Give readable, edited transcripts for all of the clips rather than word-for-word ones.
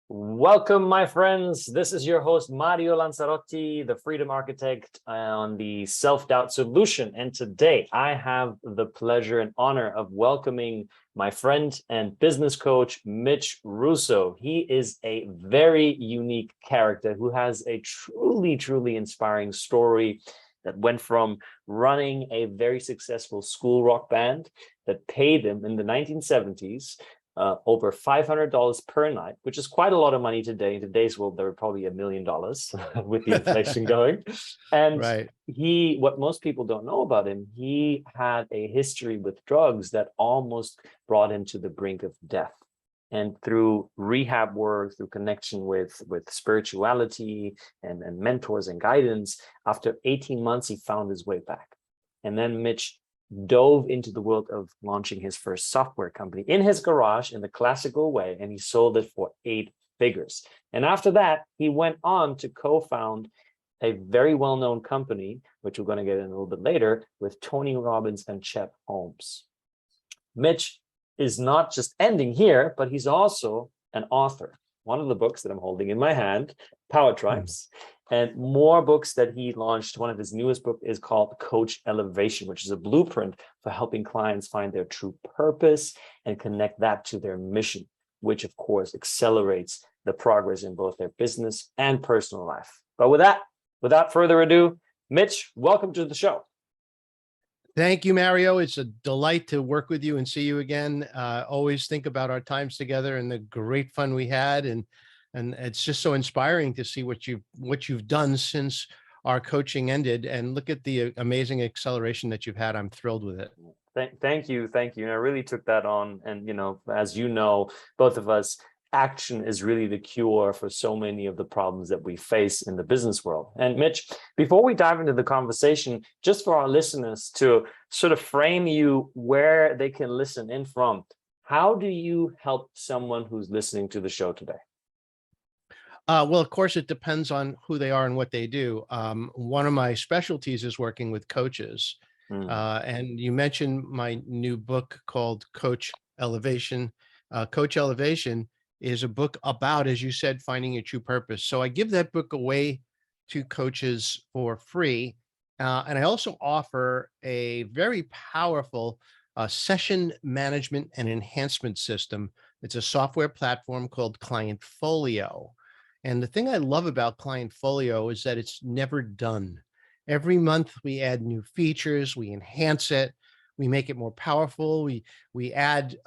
Welcome, my friends. This is your host, Mario Lanzarotti, the Freedom Architect on the Self-Doubt Solution. And today I have the pleasure and honor of welcoming my friend and business coach, Mitch Russo. He is a very unique character who has a truly inspiring story that went from running a very successful school rock band that paid him in the 1970s over $500 per night, which is quite a lot of money today. In today's world, there were probably $1 million with the inflation going. And Right. what most people don't know about him, he had a history with drugs that almost brought him to the brink of death. And through rehab work, through connection with spirituality and mentors and guidance, after 18 months, he found his way back. And then Mitch dove into the world of launching his first software company in his garage in the classical way, and he sold it for 8 figures. And after that, he went on to co-found a very well-known company, which we're going to get in a little bit later, with Tony Robbins and Chet Holmes. Mitch is not just ending here, but he's also an author. One of the books that I'm holding in my hand, Power Tribes, and more books that he launched. One of his newest books is called Coach Elevation, which is a blueprint for helping clients find their true purpose and connect that to their mission, which of course accelerates the progress in both their business and personal life. But without further ado, Mitch, welcome to the show. Thank you, Mario. It's a delight to work with you and see you again. Always think about our times together and the great fun we had, and it's just so inspiring to see what you've done since our coaching ended, and look at the amazing acceleration that you've had. I'm thrilled with it. Thank you. And I really took that on. And as you know, both of us, action is really the cure for so many of the problems that we face in the business world. And Mitch, before we dive into the conversation, just for our listeners to sort of frame you where they can listen in from, how do you help someone who's listening to the show today? Well, of course, it depends on who they are and what they do. One of my specialties is working with coaches. And you mentioned my new book called Coach Elevation. Coach Elevation is a book about, as you said, finding your true purpose. So I give that book away to coaches for free. And I also offer a very powerful session management and enhancement system. It's a software platform called Clientfolio. And the thing I love about Clientfolio is that it's never done. Every month we add new features, we enhance it, we make it more powerful, we add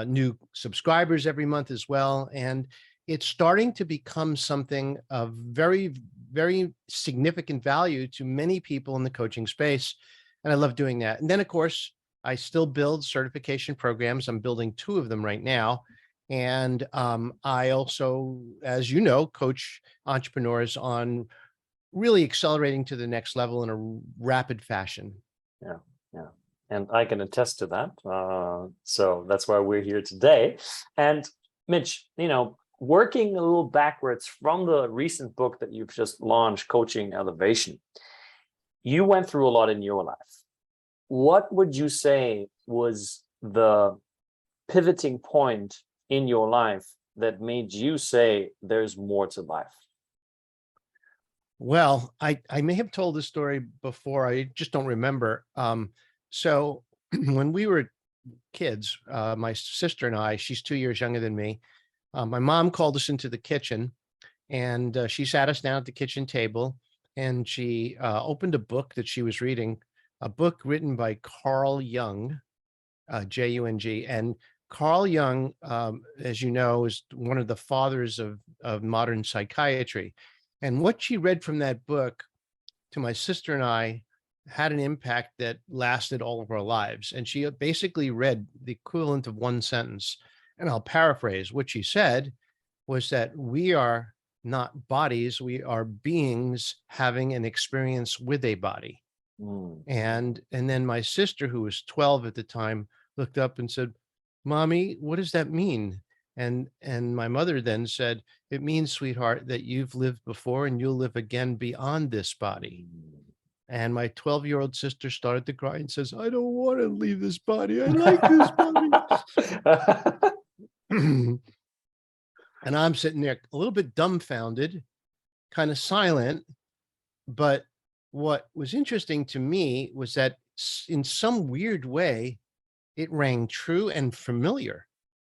new subscribers every month as well. And it's starting to become something of very significant value to many people in the coaching space. And I love doing that. And then, of course, I still build certification programs. I'm building 2 of them right now. And I also, as you know, coach entrepreneurs on really accelerating to the next level in a rapid fashion. Yeah. And I can attest to that. So that's why we're here today. And Mitch, working a little backwards from the recent book that you've just launched, Coaching Elevation, you went through a lot in your life. What would you say was the pivoting point in your life that made you say there's more to life? Well, I may have told this story before. I just don't remember. So when we were kids, my sister and I, she's 2 years younger than me. My mom called us into the kitchen, and she sat us down at the kitchen table, and she opened a book that she was reading, a book written by Carl Jung, Jung. And Carl Jung, as you know, is one of the fathers of modern psychiatry. And what she read from that book to my sister and I had an impact that lasted all of our lives. And she basically read the equivalent of one sentence. And I'll paraphrase. What she said was that we are not bodies, we are beings having an experience with a body. And then my sister, who was 12 at the time, looked up and said, "Mommy, what does that mean?" And my mother then said, "It means, sweetheart, that you've lived before and you'll live again beyond this body." And my 12-year-old sister started to cry and says, "I don't want to leave this body. I like this body." And I'm sitting there a little bit dumbfounded, kind of silent. But what was interesting to me was that in some weird way, it rang true and familiar.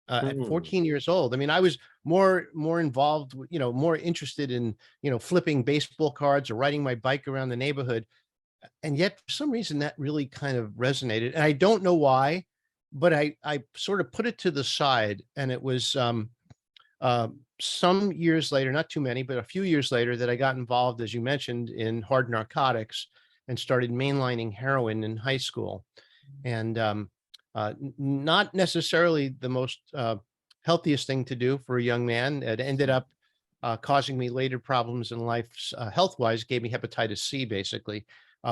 At Hmm. 14 years old, I mean, I was more involved, more interested in, flipping baseball cards or riding my bike around the neighborhood. And yet, for some reason, that really kind of resonated. And I don't know why, but I sort of put it to the side. And it was some years later, not too many, but a few years later, that I got involved, as you mentioned, in hard narcotics and started mainlining heroin in high school. And not necessarily the most healthiest thing to do for a young man. It ended up causing me later problems in life, health wise, gave me hepatitis C, basically,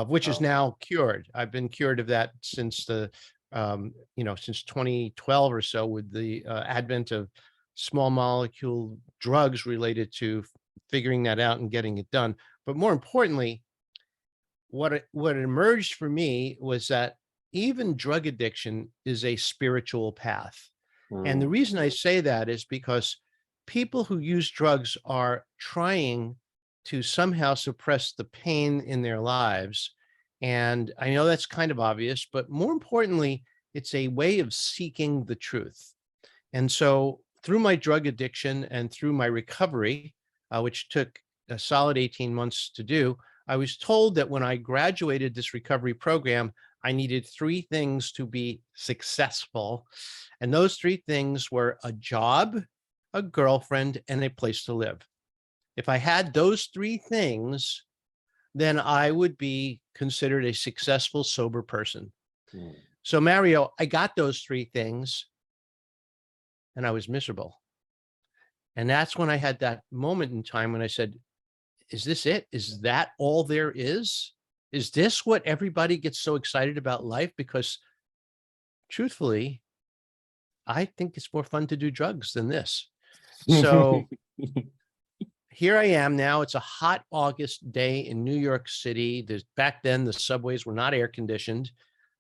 which is Oh. now cured. I've been cured of that since since 2012 or so, with the advent of small molecule drugs related to figuring that out and getting it done. But more importantly, what emerged for me was that even drug addiction is a spiritual path. And the Mm. reason I say that is because people who use drugs are trying to somehow suppress the pain in their lives. And I know that's kind of obvious, but more importantly, it's a way of seeking the truth. And so through my drug addiction and through my recovery, which took a solid 18 months to do, I was told that when I graduated this recovery program, I needed three things to be successful. And those three things were a job, a girlfriend, and a place to live. If I had those three things, then I would be considered a successful, sober person. Mm. So, Mario, I got those three things and I was miserable. And that's when I had that moment in time when I said, is this it? Is that all there is? Is this what everybody gets so excited about life? Because truthfully, I think it's more fun to do drugs than this. So here I am now. It's a hot August day in New York City. Back then, the subways were not air conditioned.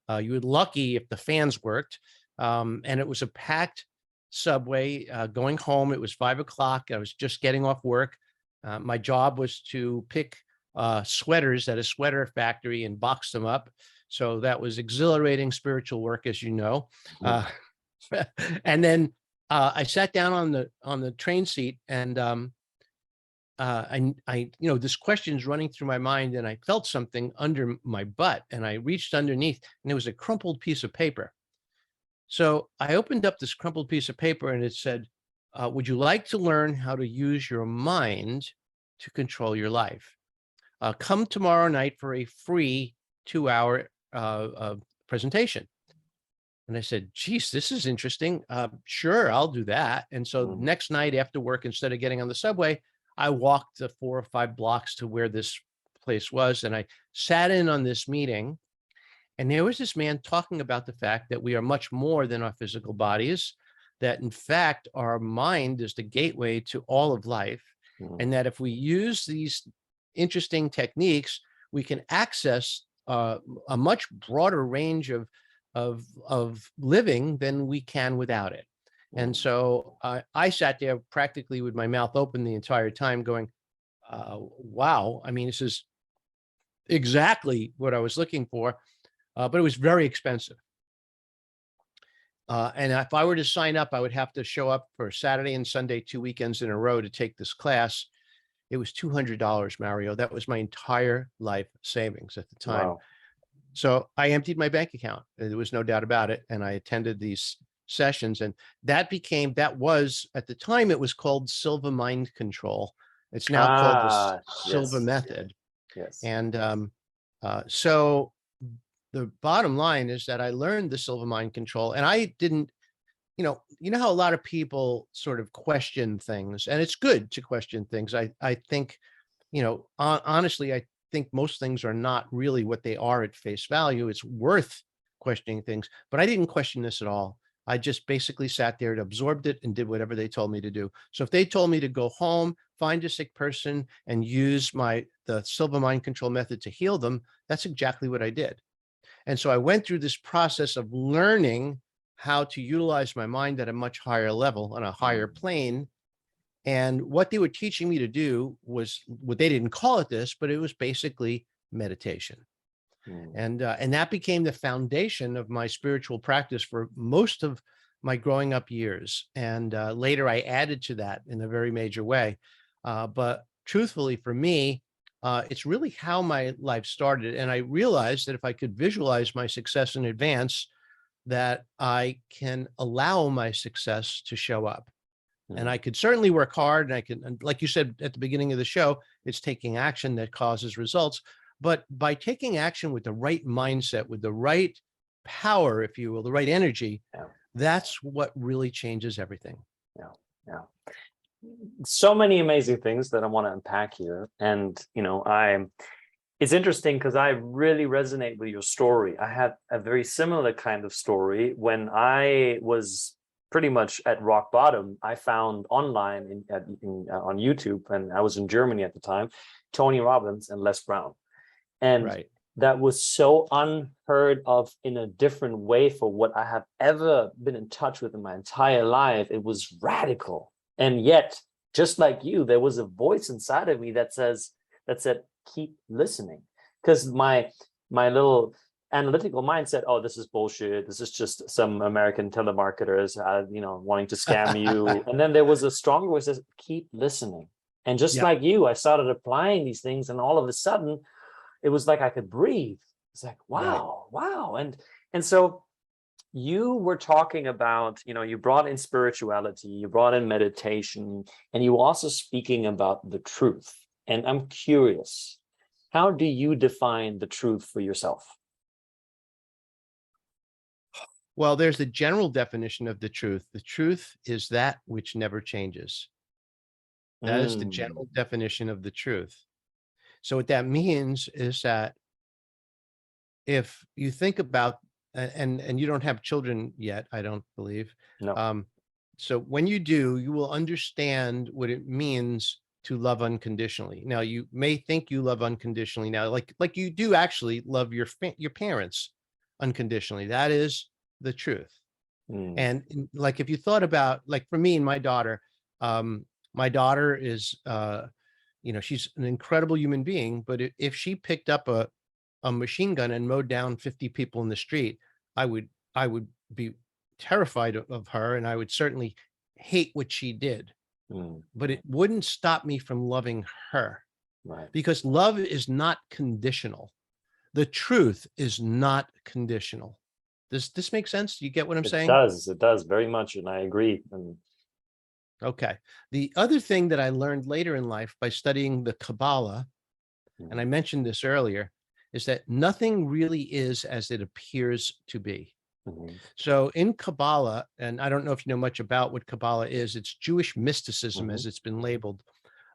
You were lucky if the fans worked. And it was a packed subway going home. It was 5 o'clock. I was just getting off work. My job was to pick sweaters at a sweater factory and box them up. So that was exhilarating spiritual work, as you know. And then I sat down on the train seat, and this question is running through my mind, and I felt something under my butt, and I reached underneath, and it was a crumpled piece of paper. So I opened up this crumpled piece of paper, and it said, would you like to learn how to use your mind to control your life? Come tomorrow night for a free 2-hour presentation. And I said, geez, this is interesting. Sure, I'll do that. And so Mm. next night after work, instead of getting on the subway, I walked the 4 or 5 blocks to where this place was. And I sat in on this meeting. And there was this man talking about the fact that we are much more than our physical bodies, that in fact, our mind is the gateway to all of life. Mm. And that if we use these interesting techniques, we can access a much broader range of living than we can without it. And Mm. so I sat there practically with my mouth open the entire time going, wow, I mean, this is exactly what I was looking for, but it was very expensive. And if I were to sign up, I would have to show up for Saturday and Sunday, 2 weekends in a row to take this class. It was $200, Mario. That was my entire life savings at the time. Wow. So I emptied my bank account. There was no doubt about it. And I attended these sessions. And that was, at the time, it was called Silva Mind Control. It's now called the Silva Yes. Method. Yes. And so the bottom line is that I learned the Silva Mind Control, and I didn't, how a lot of people sort of question things, and it's good to question things. I think, honestly, I think most things are not really what they are at face value. It's worth questioning things, but I didn't question this at all. I just basically sat there and absorbed it and did whatever they told me to do. So if they told me to go home, find a sick person, and use the Silva Mind Control method to heal them, that's exactly what I did. And so I went through this process of learning how to utilize my mind at a much higher level, on a higher Mm. plane. And what they were teaching me to do was what they didn't call it this, but it was basically meditation. And that became the foundation of my spiritual practice for most of my growing up years. And later I added to that in a very major way. But truthfully, for me, it's really how my life started. And I realized that if I could visualize my success in advance, that I can allow my success to show up. And I could certainly work hard, and I can, and like you said at the beginning of the show, it's taking action that causes results. But by taking action with the right mindset, with the right power, if you will, the right energy, Yeah. that's what really changes everything. Yeah. Yeah. So many amazing things that I want to unpack here. And, it's interesting because I really resonate with your story. I had a very similar kind of story when I was pretty much at rock bottom. I found online on YouTube, and I was in Germany at the time, Tony Robbins and Les Brown. And Right. that was so unheard of in a different way for what I have ever been in touch with in my entire life. It was radical. And yet, just like you, there was a voice inside of me that said, keep listening. Because my little analytical mind said, oh, this is bullshit. This is just some American telemarketers, wanting to scam you. And then there was a stronger voice that says, keep listening. And just like you, I started applying these things, and all of a sudden, it was like I could breathe. It's like, wow, wow. And so you were talking about, you brought in spirituality, you brought in meditation, and you were also speaking about the truth. And I'm curious, how do you define the truth for yourself? Well, there's the general definition of the truth. The truth is that which never changes. That is the general definition of the truth. So what that means is that if you think about, and you don't have children yet, I don't believe. No. So when you do, you will understand what it means to love unconditionally. Now, you may think you love unconditionally now, like you do actually love your parents unconditionally. That is the truth. And like, if you thought about, like, for me and my daughter is, she's an incredible human being, but if she picked up a machine gun and mowed down 50 people in the street, I would be terrified of her, and I would certainly hate what she did. But it wouldn't stop me from loving her. Right. Because love is not conditional. The truth is not conditional. Does this make sense? Do you get what I'm saying? It does very much, and I agree. Okay. The other thing that I learned later in life by studying the Kabbalah, and I mentioned this earlier, is that nothing really is as it appears to be. So in Kabbalah, and I don't know if you know much about what Kabbalah is, it's Jewish mysticism as it's been labeled.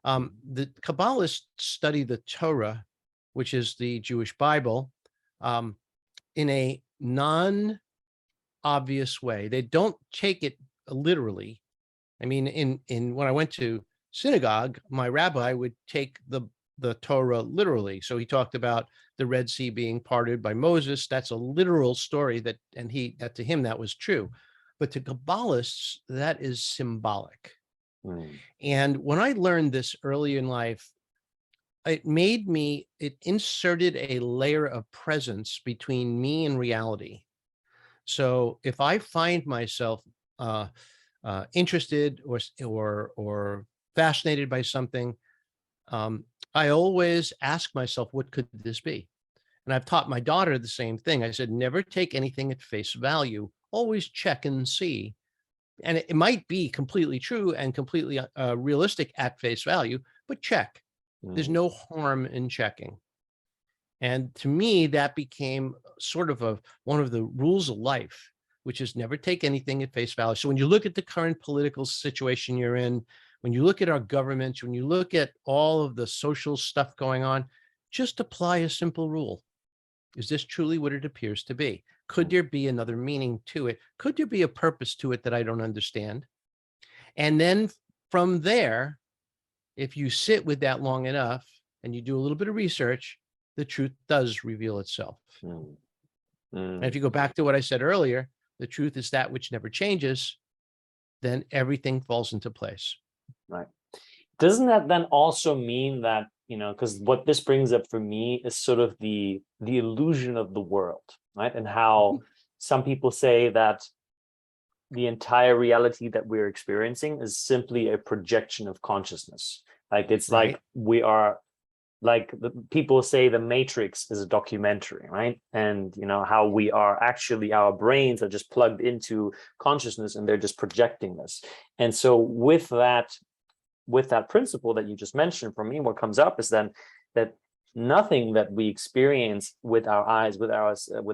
The Kabbalists study the Torah, which is the Jewish Bible, in a non-obvious way. They don't take it literally. I mean, in when I went to synagogue, my rabbi would take the Torah literally. So he talked about the Red Sea being parted by Moses. That's a literal story that to him, that was true. But to Kabbalists, that is symbolic. And when I learned this early in life, it inserted a layer of presence between me and reality. So if I find myself interested or fascinated by something, I always ask myself, what could this be? And I've taught my daughter the same thing. I said, never take anything at face value. Always check and see. And it might be completely true and completely realistic at face value, but check. There's no harm in checking. And to me, that became sort of one of the rules of life, which is never take anything at face value. So when you look at the current political situation you're in, when you look at our government, when you look at all of the social stuff going on, just apply a simple rule. Is this truly what it appears to be? Could there be another meaning to it? Could there be a purpose to it that I don't understand? And then from there, if you sit with that long enough and you do a little bit of research, the truth does reveal itself. And if you go back to what I said earlier, the truth is that which never changes, then everything falls into place. Right. Doesn't that then also mean that, because what this brings up for me is sort of the illusion of the world, right? And how some people say that the entire reality that we're experiencing is simply a projection of consciousness. Like it's Right. like we are, like the people say the Matrix is a documentary, right? And how we are actually, our brains are just plugged into consciousness and they're just projecting this. And so with that principle that you just mentioned, for me, what comes up is then that nothing that we experience with our eyes, with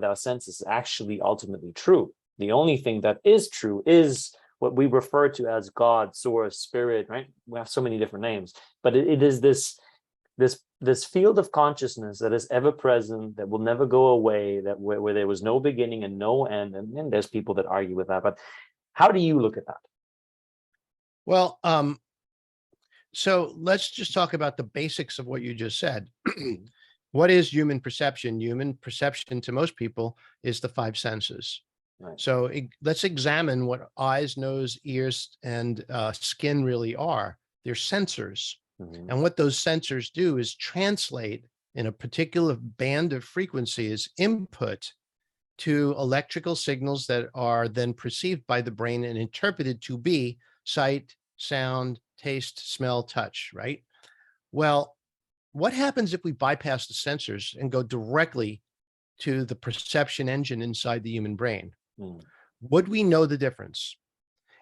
our senses, is actually ultimately true. The only thing that is true is what we refer to as God, source, spirit, right? We have so many different names, but it is this field of consciousness that is ever present, that will never go away, that where there was no beginning and no end. And there's people that argue with that, but how do you look at that? Well, so let's just talk about the basics of what you just said. What is human perception? Human perception to most people is the five senses. Right. So let's examine what eyes, nose, ears, and skin really are. They're sensors. Mm-hmm. And what those sensors do is translate in a particular band of frequencies input to electrical signals that are then perceived by the brain and interpreted to be sight, sound, taste, smell, touch, right? Well, what happens if we bypass the sensors and go directly to the perception engine inside the human brain? Would we know the difference?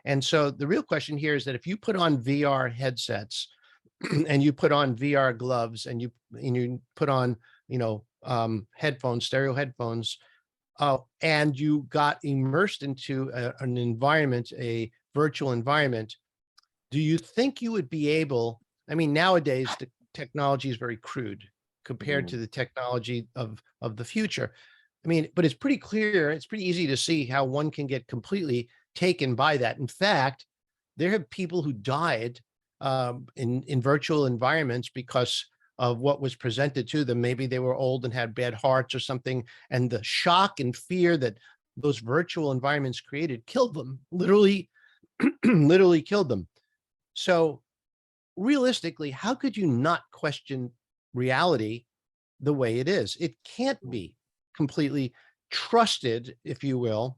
And so the real question here is that if you put on VR headsets and you put on VR gloves and you put on, headphones, stereo headphones, and you got immersed into an environment, a virtual environment, do you think you would be able, I mean, nowadays the technology is very crude compared to the technology of the future. I mean, but it's pretty clear, it's pretty easy to see how one can get completely taken by that. In fact, there have people who died in virtual environments because of what was presented to them. Maybe they were old and had bad hearts or something, and the shock and fear that those virtual environments created killed them, literally, literally killed them. So realistically, how could you not question reality the way it is? It can't be completely trusted, if you will.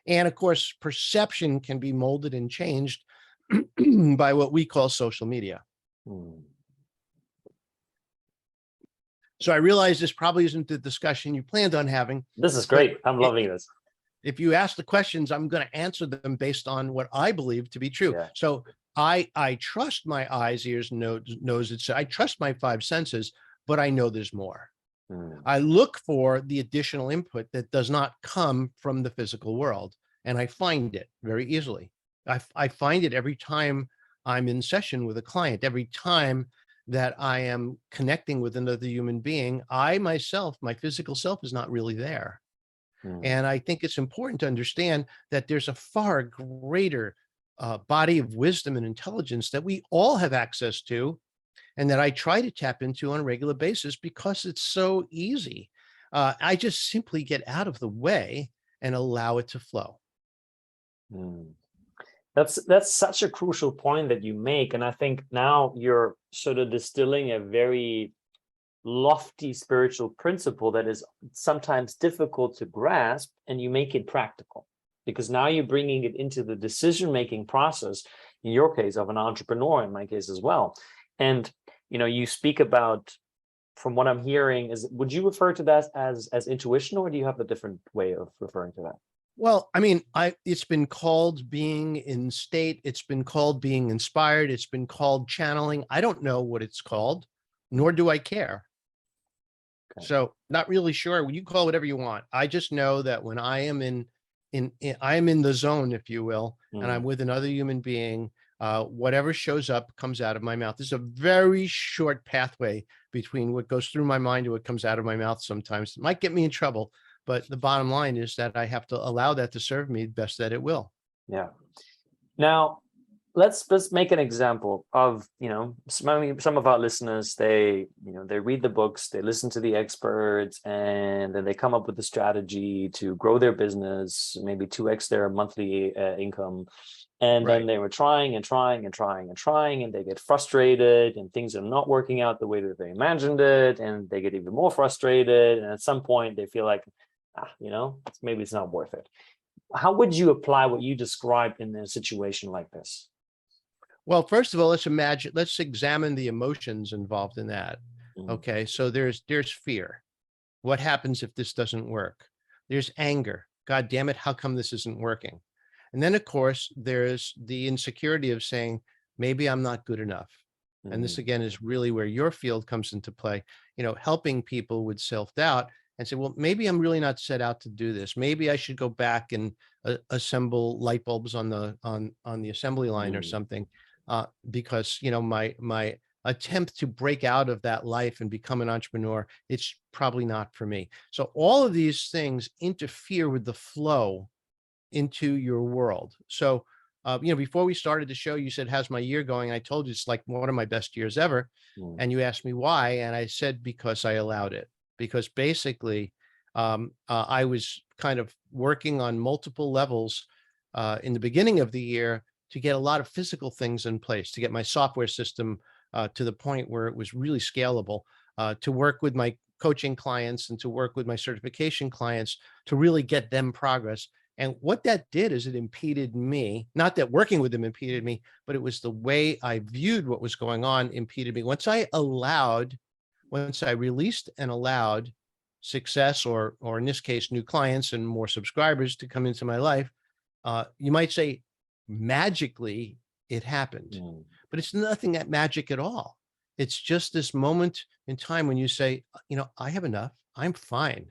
And of course, perception can be molded and changed by what we call social media. So I realize this probably isn't the discussion you planned on having. This is great. I'm loving this. If you ask the questions, I'm going to answer them based on what I believe to be true. Yeah. So I trust my eyes, ears, nose. I trust my five senses, but I know there's more. I look for the additional input that does not come from the physical world, and I find it very easily. I find it every time I'm in session with a client, every time that I am connecting with another human being. I myself, my physical self, is not really there. And I think it's important to understand that there's a far greater body of wisdom and intelligence that we all have access to, and that I try to tap into on a regular basis because it's so easy. I just simply get out of the way and allow it to flow. That's such a crucial point that you make. And I think now you're sort of distilling a very lofty spiritual principle that is sometimes difficult to grasp, and you make it practical, because now you're bringing it into the decision-making process, in your case, of an entrepreneur, in my case as well. And you speak about, from what I'm hearing, would you refer to that as intuition, or do you have a different way of referring to that? Well, I mean, it's been called being in state. It's been called being inspired. It's been called channeling. I don't know what it's called, nor do I care. Okay. So not really sure. You call it whatever you want. I just know that when I am I'm in the zone, if you will, and I'm with another human being, whatever shows up comes out of my mouth. There's a very short pathway between what goes through my mind and what comes out of my mouth. Sometimes it might get me in trouble, but the bottom line is that I have to allow that to serve me best that it will. Yeah. Now, let's make an example of, some of our listeners, they read the books, they listen to the experts, and then they come up with a strategy to grow their business, maybe 2x their monthly income. And then Right. they were trying and trying and trying and trying, and they get frustrated, and things are not working out the way that they imagined it, and they get even more frustrated. And at some point, they feel like, maybe it's not worth it. How would you apply what you described in a situation like this? Well, first of all, let's examine the emotions involved in that. Mm, Okay. So there's fear. What happens if this doesn't work? There's anger. God damn it, how come this isn't working? And then, of course, there's the insecurity of saying, maybe I'm not good enough. And this, mm, again, is really where your field comes into play, helping people with self-doubt and say, well, maybe I'm really not set out to do this. Maybe I should go back and assemble light bulbs on the assembly line or mm, something, because, my attempt to break out of that life and become an entrepreneur, it's probably not for me. So all of these things interfere with the flow into your world. So, before we started the show, you said, how's my year going? I told you it's like one of my best years ever. mm, And you asked me why. And I said, because I allowed it. Because basically, I was kind of working on multiple levels in the beginning of the year to get a lot of physical things in place, to get my software system to the point where it was really scalable, to work with my coaching clients and to work with my certification clients to really get them progress. And what that did is it impeded me, not that working with them impeded me, but it was the way I viewed what was going on impeded me. Once I released and allowed success, or in this case, new clients and more subscribers to come into my life, you might say magically it happened, mm, but it's nothing that magic at all. It's just this moment in time when you say, I have enough. I'm fine.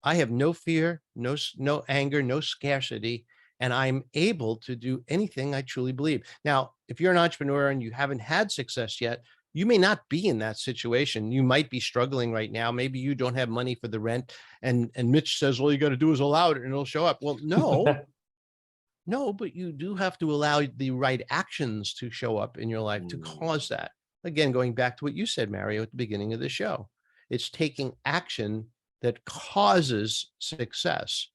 I have no fear, no anger, no scarcity, and I'm able to do anything I truly believe. Now, if you're an entrepreneur and you haven't had success yet, you may not be in that situation. You might be struggling right now. Maybe you don't have money for the rent, and Mitch says, all you got to do is allow it and it'll show up. Well, no, but you do have to allow the right actions to show up in your life to mm, cause that. Again, going back to what you said, Mario, at the beginning of the show, it's taking action that causes success.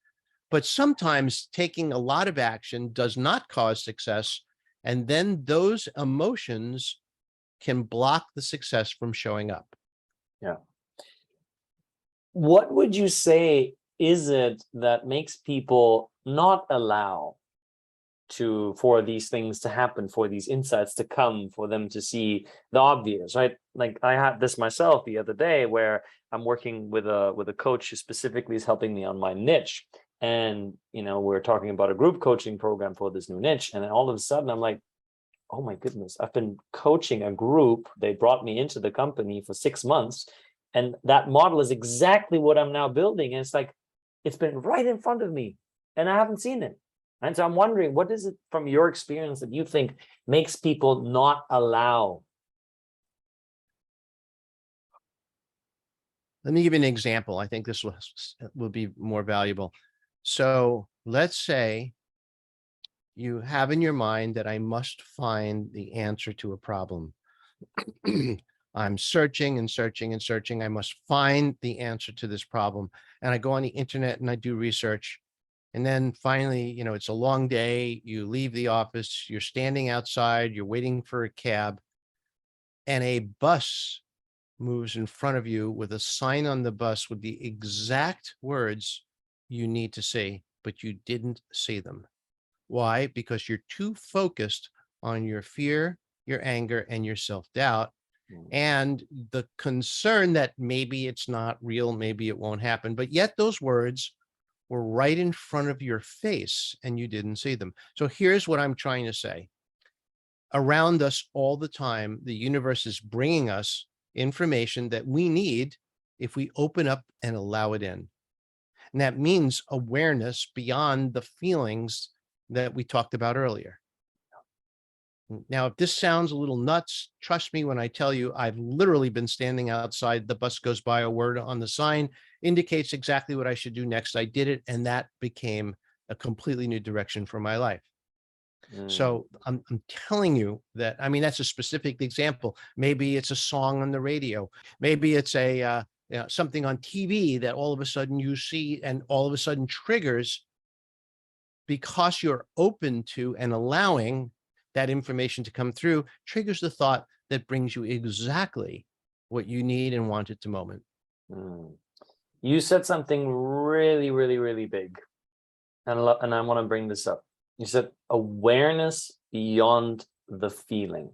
But sometimes taking a lot of action does not cause success. And then those emotions can block the success from showing up. yeah. What would you say is it that makes people not allow for these things to happen, for these insights to come, for them to see the obvious, right? Like I had this myself the other day where I'm working with a coach who specifically is helping me on my niche. And we're talking about a group coaching program for this new niche. And then all of a sudden I'm like, oh my goodness, I've been coaching a group. They brought me into the company for 6 months. And that model is exactly what I'm now building. And it's like, it's been right in front of me and I haven't seen it. And so I'm wondering, what is it from your experience that you think makes people not allow? Let me give you an example. I think this will be more valuable. So let's say you have in your mind that I must find the answer to a problem. I'm searching and searching and searching. I must find the answer to this problem. And I go on the internet and I do research. And then finally, it's a long day. You leave the office, you're standing outside, you're waiting for a cab, and a bus moves in front of you with a sign on the bus with the exact words you need to say, but you didn't see them. Why? Because you're too focused on your fear, your anger, and your self-doubt, Mm, and the concern that maybe it's not real, maybe it won't happen. But yet those words were right in front of your face and you didn't see them. So here's what I'm trying to say. Around us all the time, the universe is bringing us information that we need if we open up and allow it in. And that means awareness beyond the feelings that we talked about earlier. Now, if this sounds a little nuts, trust me when I tell you I've literally been standing outside. The bus goes by, a word on the sign indicates exactly what I should do next. I did it, and that became a completely new direction for my life. mm, So I'm telling you that, I mean, that's a specific example. Maybe it's a song on the radio. Maybe it's something on TV that all of a sudden you see and all of a sudden triggers because you're open to and allowing that information to come through, triggers the thought that brings you exactly what you need and want at the moment. You said something really, really, really big. And I want to bring this up. You said awareness beyond the feeling.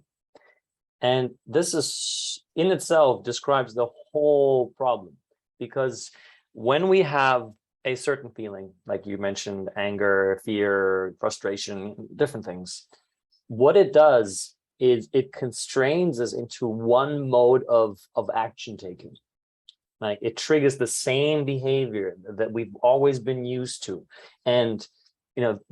And this is in itself describes the whole problem, because when we have a certain feeling, like you mentioned, anger, fear, frustration, different things, what it does is it constrains us into one mode of action taking. Like it triggers the same behavior that we've always been used to. And,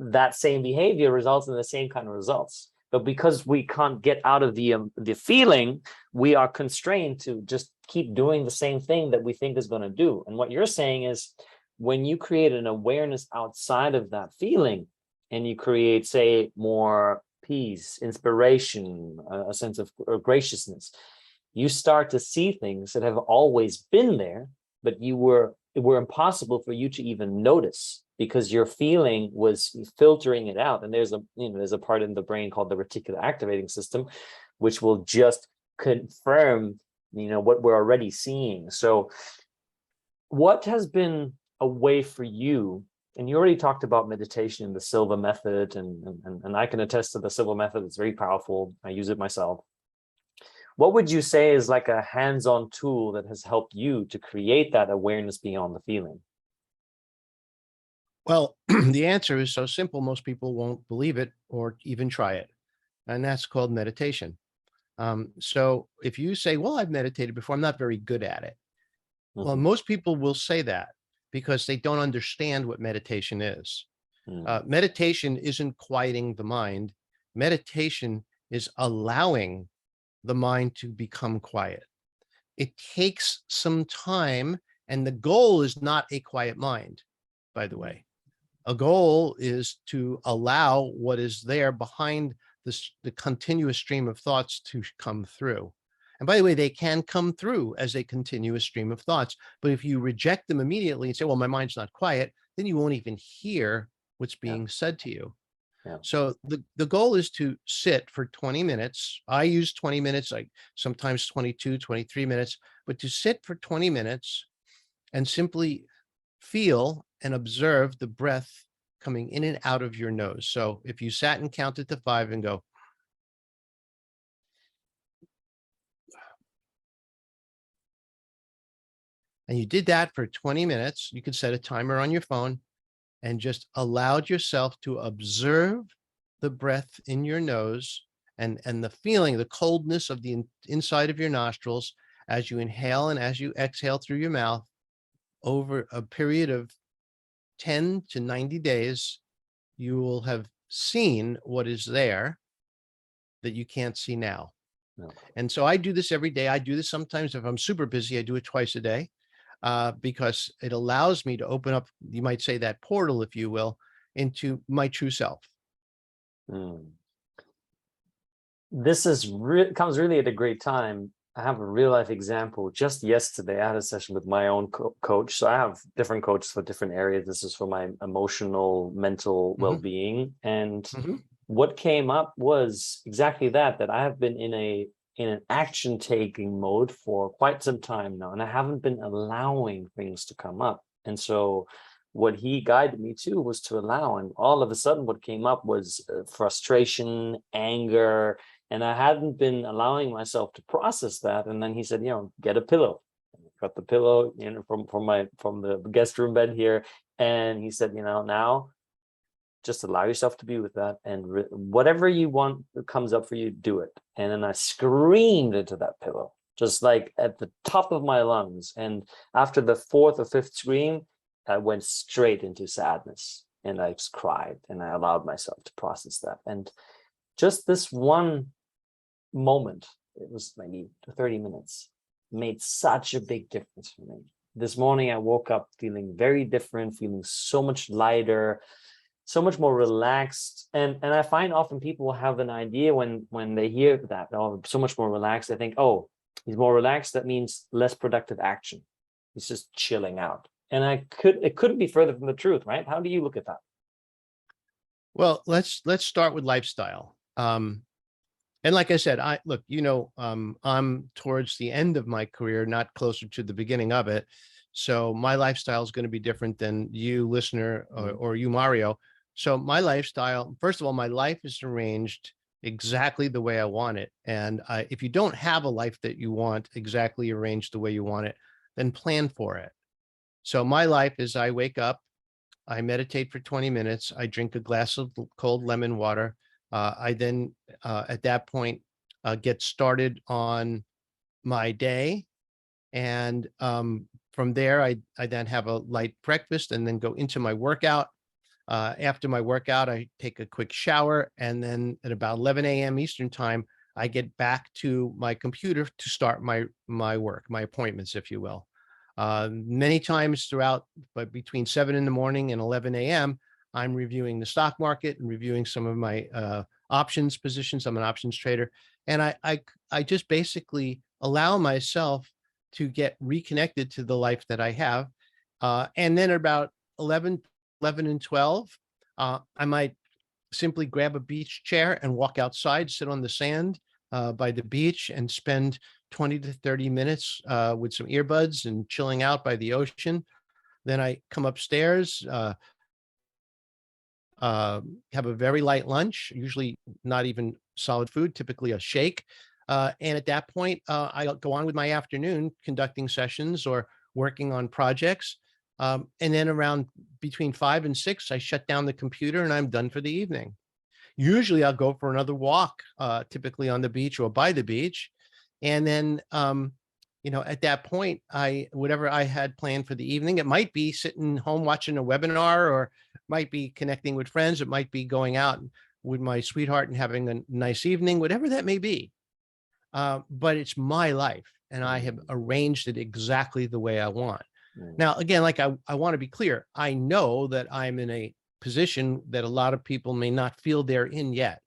that same behavior results in the same kind of results. But because we can't get out of the feeling, we are constrained to just keep doing the same thing that we think is going to do. And what you're saying is, when you create an awareness outside of that feeling, and you create, say, more peace, inspiration, a sense of graciousness, you start to see things that have always been there, but it were impossible for you to even notice, because your feeling was filtering it out. And there's a part in the brain called the reticular activating system, which will just confirm, what we're already seeing. So what has been a way for you, and you already talked about meditation and the Silva method, and I can attest to the Silva method. It's very powerful. I use it myself. What would you say is like a hands-on tool that has helped you to create that awareness beyond the feeling? Well, the answer is so simple, most people won't believe it or even try it. And that's called meditation. So if you say, well, I've meditated before, I'm not very good at it. Well, most people will say that because they don't understand what meditation is. Meditation isn't quieting the mind. Meditation is allowing the mind to become quiet. It takes some time, and the goal is not a quiet mind, by the way. A goal is to allow what is there behind the continuous stream of thoughts to come through. And by the way, they can come through as a continuous stream of thoughts. But if you reject them immediately and say, well, my mind's not quiet, then you won't even hear what's being said to you. Yeah. So the goal is to sit for 20 minutes. I use 20 minutes, like sometimes 22, 23 minutes, but to sit for 20 minutes and simply feel and observe the breath coming in and out of your nose. So if you sat and counted to 5 and go, and you did that for 20 minutes, you could set a timer on your phone and just allowed yourself to observe the breath in your nose and the feeling, the coldness of the inside of your nostrils as you inhale and as you exhale through your mouth over a period of 10 to 90 days, you will have seen what is there that you can't see now. No. And so I do this every day. I do this sometimes if I'm super busy, I do it twice a day. Because it allows me to open up, you might say, that portal, if you will, into my true self. This comes really at a great time. I have a real life example. Just yesterday, I had a session with my own coach. So I have different coaches for different areas. This is for my emotional, mental well-being. And what came up was exactly that I have been in an action taking mode for quite some time now, and I haven't been allowing things to come up. And so what he guided me to was to allow, and all of a sudden what came up was frustration, anger, and I hadn't been allowing myself to process that. And then he said, get a pillow. And I got the pillow, from the guest room bed here, and he said, now just allow yourself to be with that, and whatever you want that comes up for you, do it. And then I screamed into that pillow, just like at the top of my lungs. And after the fourth or fifth scream, I went straight into sadness, and I just cried, and I allowed myself to process that. And just this one moment, it was maybe 30 minutes, made such a big difference for me. This morning, I woke up feeling very different, feeling so much lighter, so much more relaxed. And I find often people have an idea when they hear that, oh, so much more relaxed, they think, oh, he's more relaxed, that means less productive action. He's just chilling out. And it couldn't be further from the truth, right? How do you look at that? Well, let's start with lifestyle. And like I said, I'm towards the end of my career, not closer to the beginning of it. So my lifestyle is going to be different than you, listener, Mm, or you, Mario. So my lifestyle, first of all, my life is arranged exactly the way I want it. And if you don't have a life that you want exactly arranged the way you want it, then plan for it. So my life is I wake up, I meditate for 20 minutes. I drink a glass of cold lemon water. I then, at that point, get started on my day. And from there, I then have a light breakfast and then go into my workout. After my workout, I take a quick shower. And then at about 11 a.m. Eastern time, I get back to my computer to start my work, my appointments, if you will. Many times throughout, but between 7 in the morning and 11 a.m., I'm reviewing the stock market and reviewing some of my options positions. I'm an options trader, and I just basically allow myself to get reconnected to the life that I have. And then about 11 and 12, I might simply grab a beach chair and walk outside, sit on the sand by the beach, and spend 20 to 30 minutes with some earbuds and chilling out by the ocean. Then I come upstairs, have a very light lunch, usually not even solid food, typically a shake. And at that point, I'll go on with my afternoon conducting sessions or working on projects. And then around between 5 and 6, I shut down the computer and I'm done for the evening. Usually I'll go for another walk, typically on the beach or by the beach. And then, at that point, whatever I had planned for the evening, it might be sitting home watching a webinar, or might be connecting with friends. It might be going out with my sweetheart and having a nice evening, whatever that may be. But it's my life and I have mm, arranged it exactly the way I want. mm, Now, again, like I want to be clear, I know that I'm in a position that a lot of people may not feel they're in yet.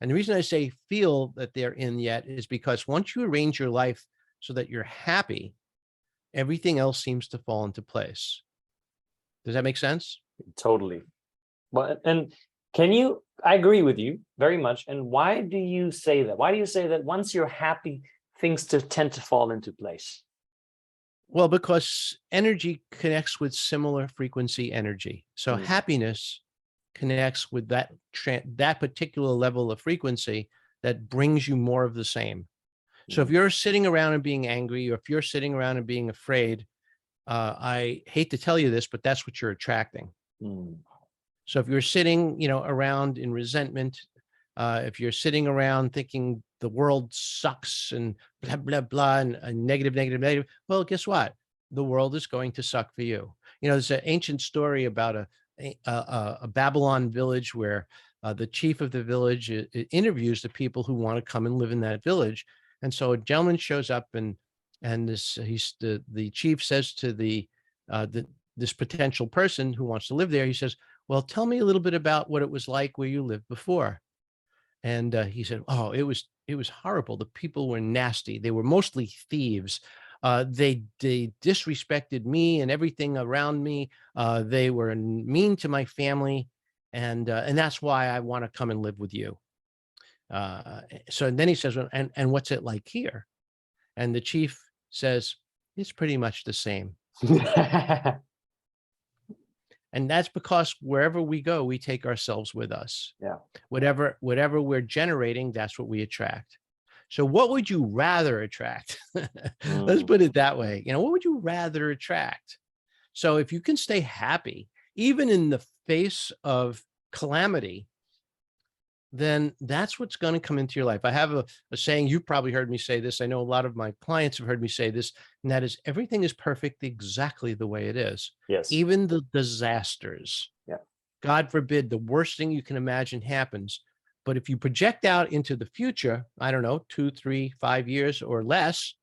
And the reason I say feel that they're in yet is because once you arrange your life so that you're happy, everything else seems to fall into place. Does that make sense? totally. But and can you? I agree with you very much. And why do you say that? Why do you say that once you're happy, things to tend to fall into place? Well, because energy connects with similar frequency energy. So Mm, happiness connects with that particular level of frequency that brings you more of the same. So if mm, you're sitting around and being angry, or if you're sitting around and being afraid, I hate to tell you this, but that's what you're attracting. mm, So if you're sitting, around in resentment, if you're sitting around thinking the world sucks and blah blah blah and negative, negative, negative, well, guess what? The world is going to suck for you. There's an ancient story about a Babylon village where the chief of the village interviews the people who want to come and live in that village, and so a gentleman shows up and the chief says to this potential person who wants to live there, he says, well, tell me a little bit about what it was like where you lived before. And he said, oh, it was horrible. The people were nasty. They were mostly thieves. They disrespected me and everything around me. They were mean to my family, and that's why I want to come and live with you. So then he says, well, and what's it like here? And the chief says, it's pretty much the same. mm. And that's because wherever we go, we take ourselves with us. Yeah. Whatever we're generating, that's what we attract. So what would you rather attract? Let's Mm, put it that way. What would you rather attract? So if you can stay happy, even in the face of calamity, then that's what's going to come into your life. I have a saying, you've probably heard me say this. I know a lot of my clients have heard me say this, and that is everything is perfect exactly the way it is. yes. Even the disasters. Yeah. God forbid, the worst thing you can imagine happens. But if you project out into the future, I don't know, 2, 3, 5 years or less,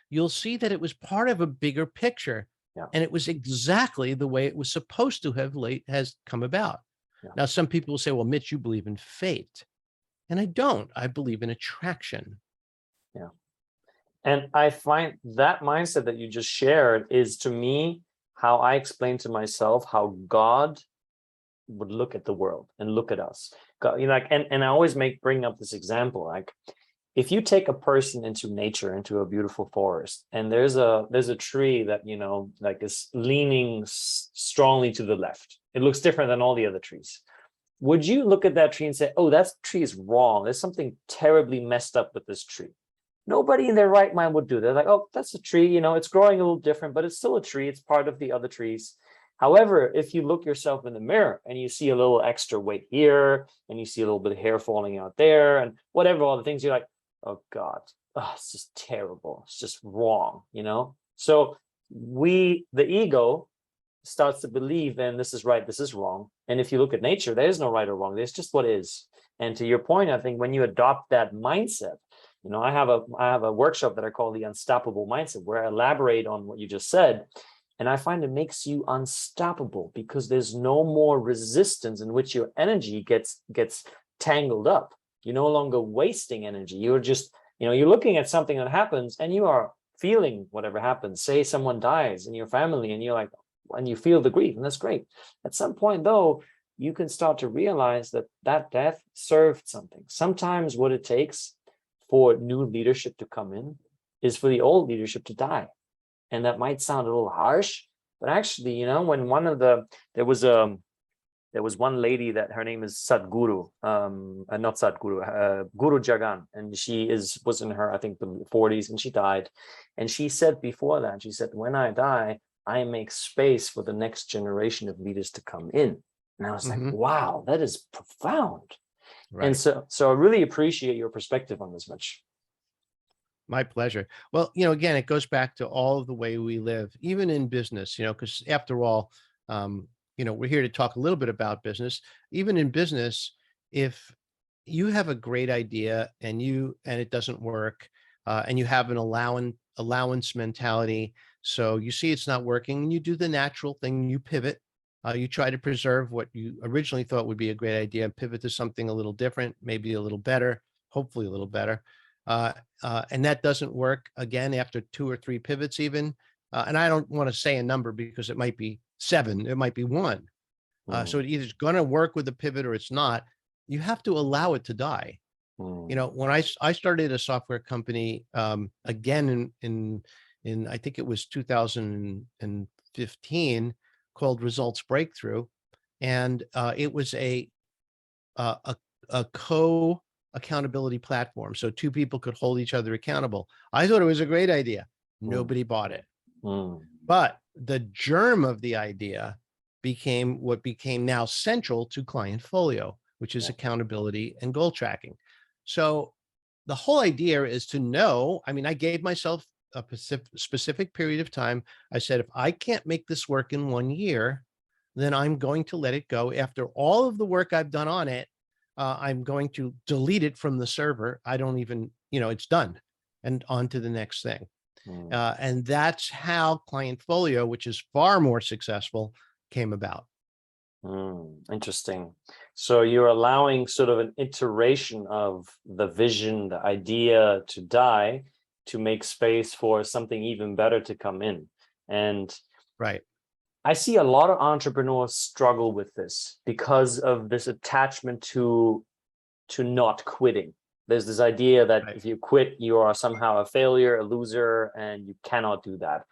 you'll see that it was part of a bigger picture. Yeah. And it was exactly the way it was supposed to have has come about. Yeah. Now, some people will say, well, Mitch, you believe in fate. And I don't. I believe in attraction. Yeah. And I find that mindset that you just shared is, to me, how I explain to myself how God would look at the world and look at us. You know, like, and I always bring up this example, like if you take a person into nature, into a beautiful forest, and there's a tree that, you know, like is leaning strongly to the left. It looks different than all the other trees. Would you look at that tree and say, oh, that tree is wrong, there's something terribly messed up with this tree? Nobody in their right mind would do that. They're like, oh, that's a tree, you know, it's growing a little different, but it's still a tree. It's part of the other trees. However, if you look yourself in the mirror and you see a little extra weight here, and you see a little bit of hair falling out there, and whatever, all the things, you're like, oh God, oh, it's just terrible. It's just wrong, you know? So the ego starts to believe, and this is right, this is wrong. And if you look at nature, there is no right or wrong. There's just what is. And to your point, I think when you adopt that mindset, you know, I have a workshop that I call the unstoppable mindset, where I elaborate on what you just said. And I find it makes you unstoppable because there's no more resistance in which your energy gets tangled up. You're no longer wasting energy. You're just, you know, you're looking at something that happens and you are feeling whatever happens. Say someone dies in your family and you're like, and you feel the grief, and that's great. At some point, though, you can start to realize that that death served something. Sometimes what it takes for new leadership to come in is for the old leadership to die. And that might sound a little harsh, but actually, you know, when there was one lady that her name is Sadhguru, not Sadhguru, Guru Jagan, and she was in her, I think, the 40s, and she died. And she said before that, she said, when I die, I make space for the next generation of leaders to come in. And I was like, wow, that is profound. Right. And so I really appreciate your perspective on this, Mitch. My pleasure. Well, you know, again, it goes back to all of the way we live, even in business, you know, because after all, you know, we're here to talk a little bit about business. Even in business, if you have a great idea and it doesn't work, and you have an allowance mentality, so you see it's not working, and you do the natural thing, you pivot. You try to preserve what you originally thought would be a great idea and pivot to something a little different, maybe a little better, hopefully a little better. And that doesn't work again after 2 or 3 pivots even. And I don't want to say a number because it might be 7, it might be 1. So it either is going to work with a pivot or it's not. You have to allow it to die. You know, when I started a software company, again in I think it was 2015, called Results Breakthrough, and it was a accountability platform, so 2 people could hold each other accountable. I thought it was a great idea. Nobody bought it. But the germ of the idea became what became now central to Clientfolio, which is accountability and goal tracking. So the whole idea is to know, I mean, I gave myself a specific period of time. I said, if I can't make this work in 1 year, then I'm going to let it go. After all of the work I've done on it, I'm going to delete it from the server. I don't even, you know, it's done, and on to the next thing. And that's how Clientfolio, which is far more successful, came about. Interesting. So you're allowing sort of an iteration of the vision, the idea to die, to make space for something even better to come in. And right. I see a lot of entrepreneurs struggle with this because of this attachment to not quitting. There's this idea that if you quit, you are somehow a failure, a loser, and you cannot do that.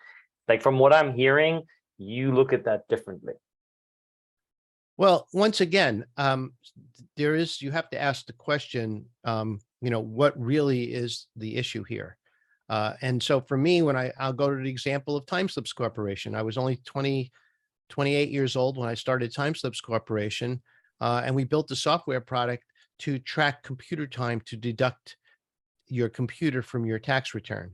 Like from what I'm hearing, you look at that differently. Well, once again, you have to ask the question, you know, what really is the issue here? And so for me, I'll go to the example of Timeslips Corporation. I was only 28 years old when I started Timeslips Corporation, and we built a software product to track computer time to deduct your computer from your tax return.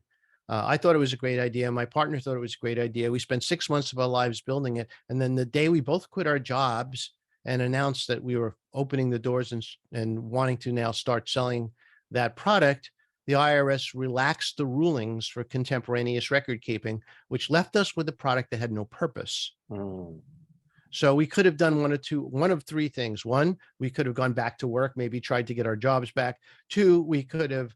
I thought it was a great idea. My partner thought it was a great idea. We spent 6 months of our lives building it. And then the day we both quit our jobs and announced that we were opening the doors and wanting to now start selling that product, the IRS relaxed the rulings for contemporaneous record keeping, which left us with a product that had no purpose. So we could have done one of 3 things. 1, we could have gone back to work, maybe tried to get our jobs back. 2, we could have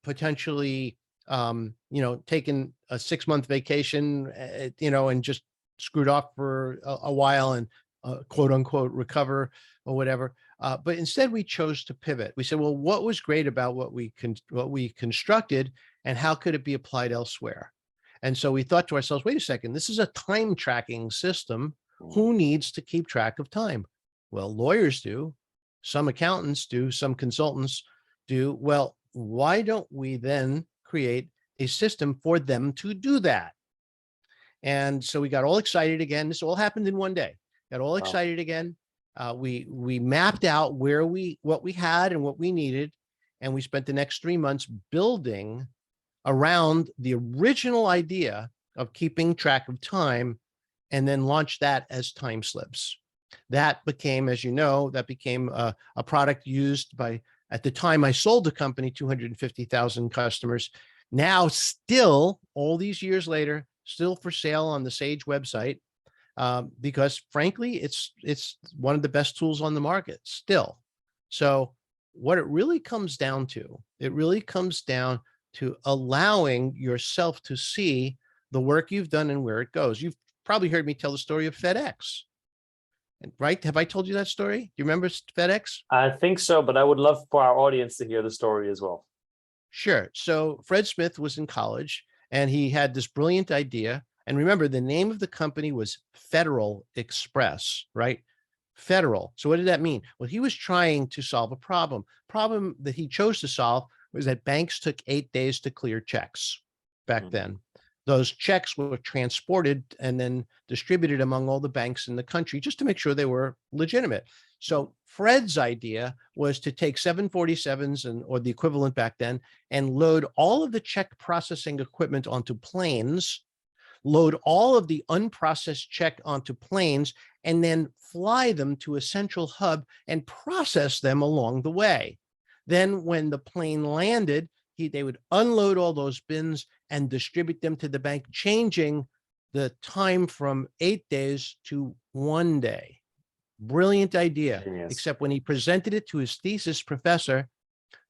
potentially, you know, taken a 6-month vacation, you know, and just screwed off for a while and quote unquote recover or whatever. But instead we chose to pivot. We said, well, what was great about what we constructed, and how could it be applied elsewhere? And so we thought to ourselves, wait a second, this is a time tracking system. Who needs to keep track of time? Well, lawyers do, some accountants do, some consultants do. Well, why don't we then create a system for them to do that? And so we got all excited again. This all happened in one day. Got all excited again. We mapped out what we had and what we needed, and we spent the next 3 months building around the original idea of keeping track of time, and then launched that as time slips. That became, as you know, a product used by, at the time I sold the company, 250,000 customers. Now, still, all these years later, still for sale on the Sage website, because frankly, it's one of the best tools on the market still. So what it really comes down to allowing yourself to see the work you've done and where it goes. You've probably heard me tell the story of FedEx, right? Have I told you that story? Do you remember FedEx? I think so, but I would love for our audience to hear the story as well. Sure. So Fred Smith was in college and he had this brilliant idea. And remember, the name of the company was Federal Express, right? Federal. So what did that mean? Well, he was trying to solve a problem. Problem that he chose to solve was that banks took 8 days to clear checks back then. Those checks were transported and then distributed among all the banks in the country just to make sure they were legitimate. So Fred's idea was to take 747s or the equivalent back then and load all of the check processing equipment onto planes, load all of the unprocessed check onto planes, and then fly them to a central hub and process them along the way. Then when the plane landed, they would unload all those bins and distribute them to the bank, changing the time from 8 days to 1 day. Brilliant idea. Genius. Except when he presented it to his thesis professor,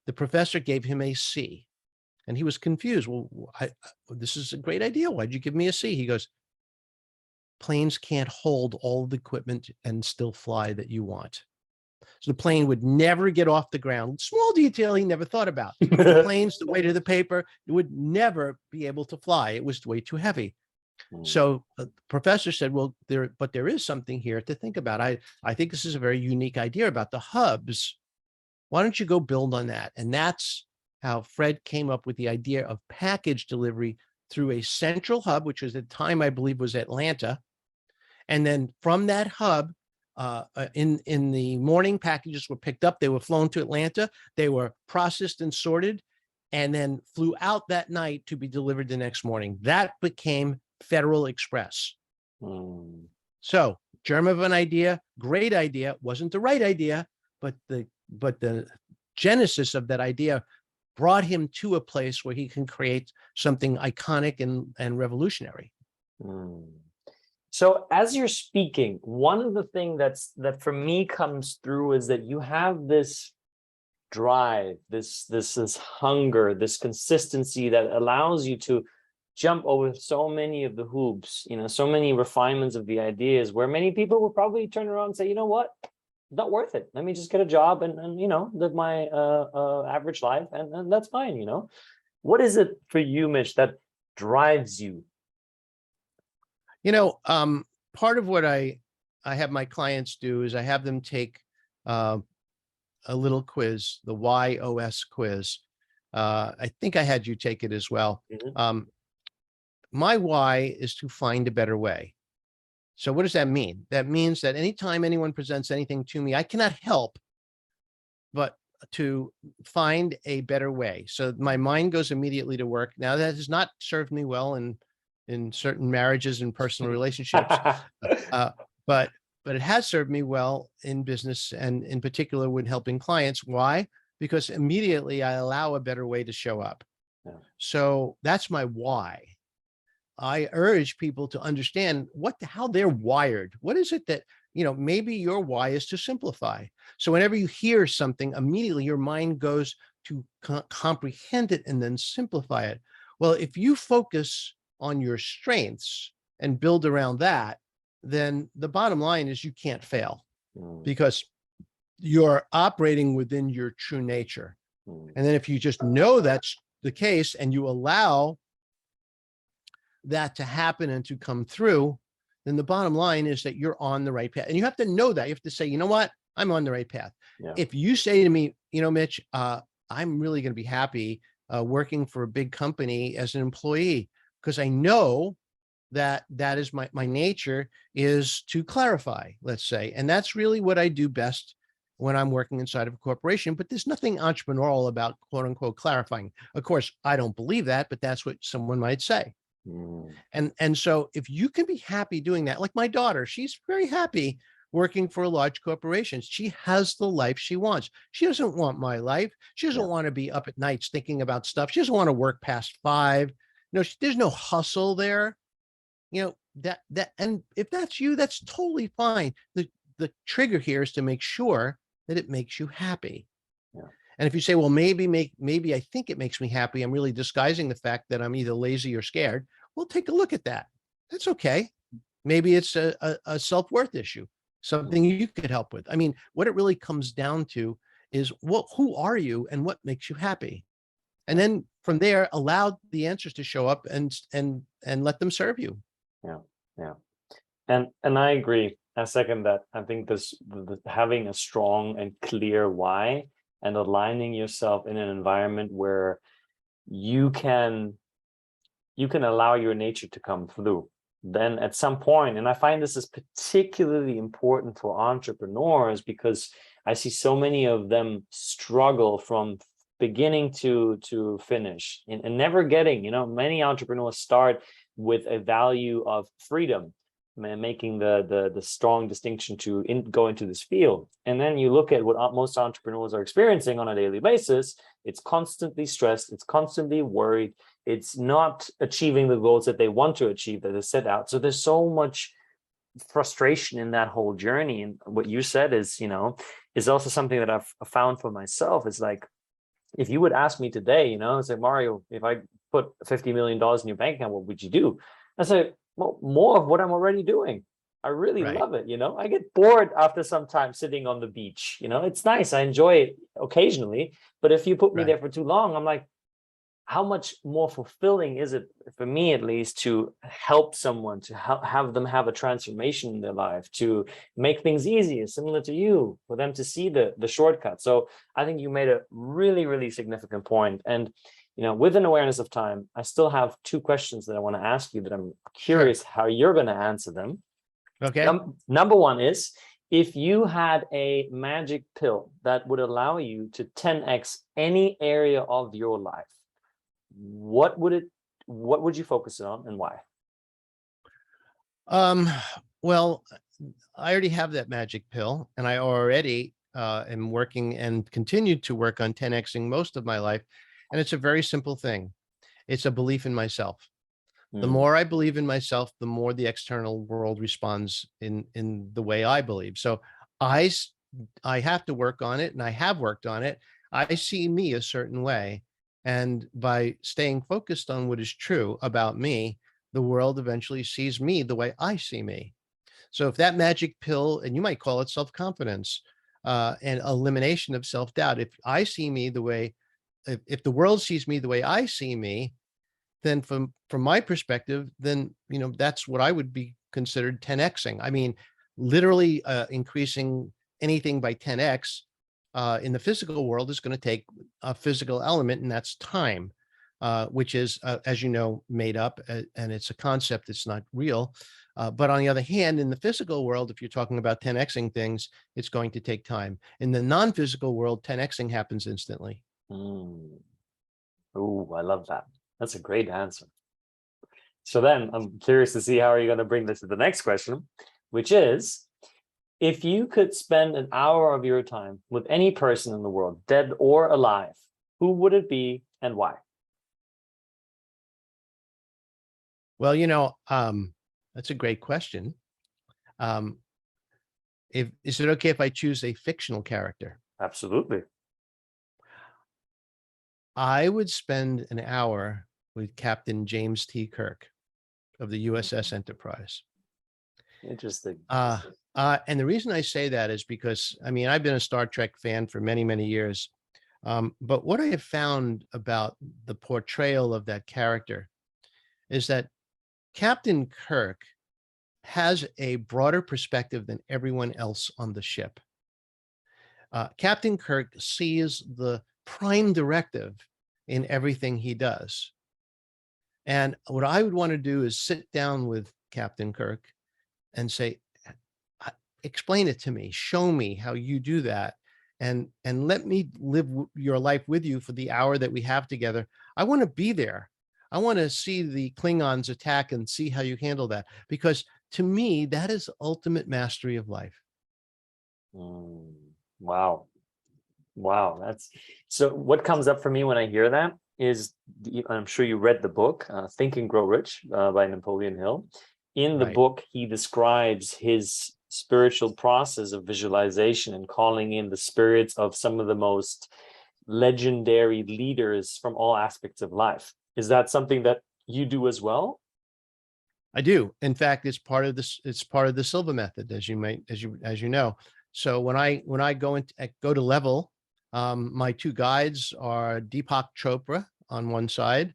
the professor gave him a C. And he was confused. Well, this is a great idea. Why'd you give me a C? He goes, planes can't hold all the equipment and still fly that you want. So the plane would never get off the ground. Small detail he never thought about. The planes, the weight of the paper, it would never be able to fly. It was way too heavy. So the professor said, well, there is something here to think about. I think this is a very unique idea about the hubs. Why don't you go build on that? And that's how Fred came up with the idea of package delivery through a central hub, which was at the time, I believe, was Atlanta. And then from that hub, in the morning, packages were picked up. They were flown to Atlanta. They were processed and sorted, and then flew out that night to be delivered the next morning. That became Federal Express. So, germ of an idea, great idea, wasn't the right idea, but the genesis of that idea brought him to a place where he can create something iconic and revolutionary. So as you're speaking, one of the things that for me comes through is that you have this drive, this hunger, this consistency that allows you to jump over so many of the hoops, so many refinements of the ideas, where many people will probably turn around and say, you know what, not worth it. Let me just get a job and live my average life, and that's fine. What is it for you, Mitch, that drives you? Part of what I have my clients do is I have them take a little quiz, the YOS quiz. I think I had you take it as well. My why is to find a better way. So what does that mean? That means that anytime anyone presents anything to me, I cannot help but to find a better way. So my mind goes immediately to work. Now, that has not served me well in certain marriages and personal relationships, but it has served me well in business, and in particular when helping clients. Why? Because immediately I allow a better way to show up. So that's my why. I urge people to understand how they're wired. What is it that, maybe your why is to simplify. So whenever you hear something, immediately your mind goes to comprehend it and then simplify it. Well, if you focus on your strengths and build around that, then the bottom line is you can't fail Mm, because you're operating within your true nature. mm, And then if you just know that's the case and you allow that to happen and to come through, then the bottom line is that you're on the right path. And you have to know that. You have to say, you know what? I'm on the right path. yeah. If you say to me, you know, Mitch, I'm really going to be happy working for a big company as an employee because I know that that is my nature is to clarify, let's say. And that's really what I do best when I'm working inside of a corporation. But there's nothing entrepreneurial about quote unquote clarifying. Of course, I don't believe that, but that's what someone might say. Mm, And so if you can be happy doing that, like my daughter, she's very happy working for a large corporation. She has the life she wants. She doesn't want my life. She doesn't yeah. want to be up at nights thinking about stuff. She doesn't want to work past 5. No, there's no hustle there. You know, and if that's you, that's totally fine. The trigger here is to make sure that it makes you happy. Yeah. And if you say, well, maybe I think it makes me happy, I'm really disguising the fact that I'm either lazy or scared. Well, take a look at that. That's okay. Maybe it's a self-worth issue, something Mm, you could help with. I mean, what it really comes down to is who are you and what makes you happy? And yeah. then from there, allow the answers to show up and let them serve you. Yeah. Yeah. And I agree. I second that. I think this having a strong and clear why and aligning yourself in an environment where you can you can allow your nature to come through. Then at some point, and I find this is particularly important for entrepreneurs because I see so many of them struggle from beginning to finish and never getting, many entrepreneurs start with a value of freedom, making the strong distinction to go into this field. And then you look at what most entrepreneurs are experiencing on a daily basis. It's constantly stressed, it's constantly worried, it's not achieving the goals that they want to achieve that they set out. So there's so much frustration in that whole journey. And what you said is also something that I've found for myself. Is like, if you would ask me today, say, Mario, if I put $50 million in your bank account, what would you do? I say, well, more of what I'm already doing. I really Right. love it. I get bored after some time sitting on the beach. It's nice. I enjoy it occasionally. But if you put me Right. there for too long, I'm like, how much more fulfilling is it, for me at least, to help someone, to have them have a transformation in their life, to make things easier, similar to you, for them to see the shortcut. So I think you made a really, really significant point. And with an awareness of time, I still have 2 questions that I want to ask you that I'm Sure. curious how you're going to answer them. Okay. Number one is, if you had a magic pill that would allow you to 10x any area of your life, what would you focus on and why? Um, well, I already have that magic pill, and I already am working and continue to work on 10xing most of my life. And it's a very simple thing. It's a belief in myself. The Mm, more I believe in myself, the more the external world responds in the way I believe. So I I have to work on it, and I have worked on it. I see me a certain way, and by staying focused on what is true about me, the world eventually sees me the way I see me. So if that magic pill, and you might call it self-confidence, and elimination of self-doubt, if I see me the way, if the world sees me the way I see me, then from my perspective, then that's what I would be considered 10xing. I mean, literally increasing anything by 10x in the physical world is going to take a physical element, and that's time, which is, as you know, made up, and it's a concept. It's not real. But on the other hand, in the physical world, if you're talking about 10xing things, it's going to take time. In the non-physical world, 10xing happens instantly. mm. Ooh, I love that. That's a great answer. So then I'm curious to see how are you going to bring this to the next question, which is, if you could spend an hour of your time with any person in the world, dead or alive, who would it be and why? Well, that's a great question. Um, if is it okay if I choose a fictional character? Absolutely. I would spend an hour with Captain James T. Kirk of the USS Enterprise. Interesting. And the reason I say that is because, I mean, I've been a Star Trek fan for many, many years. But what I have found about the portrayal of that character is that Captain Kirk has a broader perspective than everyone else on the ship. Captain Kirk sees the prime directive in everything he does. And what I would want to do is sit down with Captain Kirk and say, explain it to me, show me how you do that. And let me live your life with you for the hour that we have together. I want to be there. I want to see the Klingons attack and see how you handle that. Because to me, that is ultimate mastery of life. Wow. Wow. That's so what comes up for me when I hear that is, I'm sure you read the book, Think and Grow Rich by Napoleon Hill. In the book, he describes his spiritual process of visualization and calling in the spirits of some of the most legendary leaders from all aspects of life. Is that something that you do as well? I do. In fact, it's part of this. It's part of the Silva method, as you know. So when I go to level, my two guides are Deepak Chopra on one side,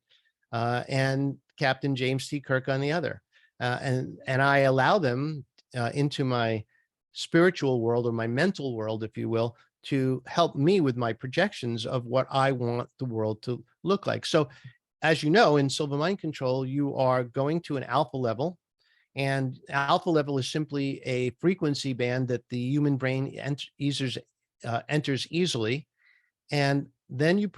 and Captain James T. Kirk on the other, and I allow them into my spiritual world, or my mental world, if you will, to help me with my projections of what I want the world to look like. So, as you know, in Silva Mind Control, you are going to an alpha level. And alpha level is simply a frequency band that the human brain enters easily. And then you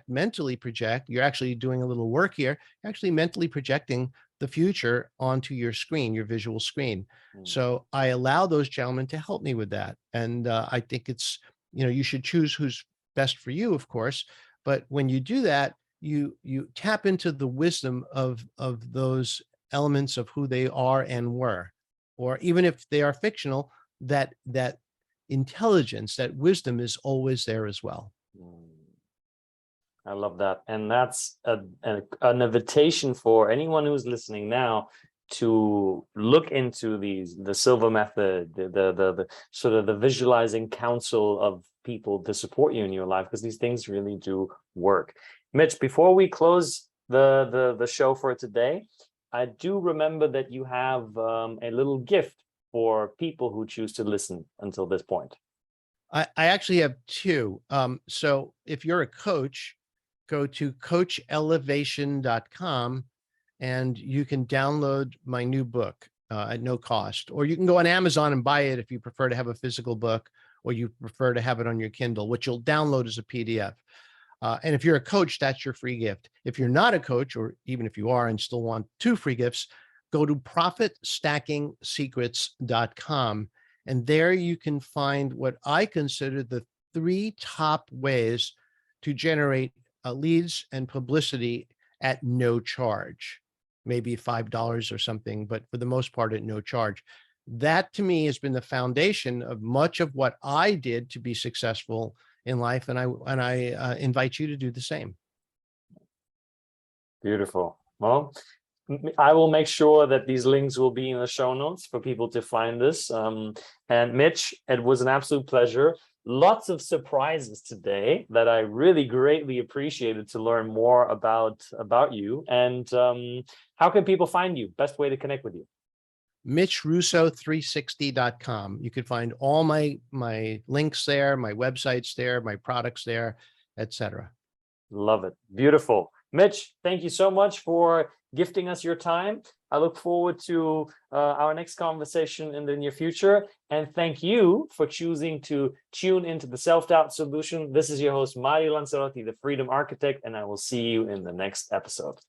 mentally project. You're actually doing a little work here, actually mentally projecting the future onto your screen, your visual screen. So I allow those gentlemen to help me with that. And I think it's, you should choose who's best for you, of course. But when you do that, you tap into the wisdom of those elements of who they are and were, or even if they are fictional, that intelligence, that wisdom is always there as well. I love that. And that's an invitation for anyone who's listening now to look into the Silva method, the sort of the visualizing council of people to support you in your life, because these things really do work. Mitch, before we close the show for today, I do remember that you have a little gift for people who choose to listen until this point. I actually have two. So if you're a coach, go to coachelevation.com and you can download my new book at no cost, or you can go on Amazon and buy it if you prefer to have a physical book, or you prefer to have it on your Kindle, which you'll download as a PDF. And if you're a coach, that's your free gift. If you're not a coach, or even if you are and still want two free gifts, go to profitstackingsecrets.com. And there you can find what I consider the 3 top ways to generate leads and publicity at no charge, maybe $5 or something, but for the most part at no charge. That to me has been the foundation of much of what I did to be successful in life. And I invite you to do the same. Beautiful. Well, I will make sure that these links will be in the show notes for people to find this. And Mitch, it was an absolute pleasure. Lots of surprises today that I really greatly appreciated to learn more about you. And how can people find you? Best way to connect with you? MitchRusso360.com. You can find all my links there, my websites there, my products there, etc. Love it. Beautiful. Mitch, thank you so much for gifting us your time. I look forward to our next conversation in the near future. And thank you for choosing to tune into the Self-Doubt Solution. This is your host, Mario Lanzarotti, the Freedom Architect, and I will see you in the next episode.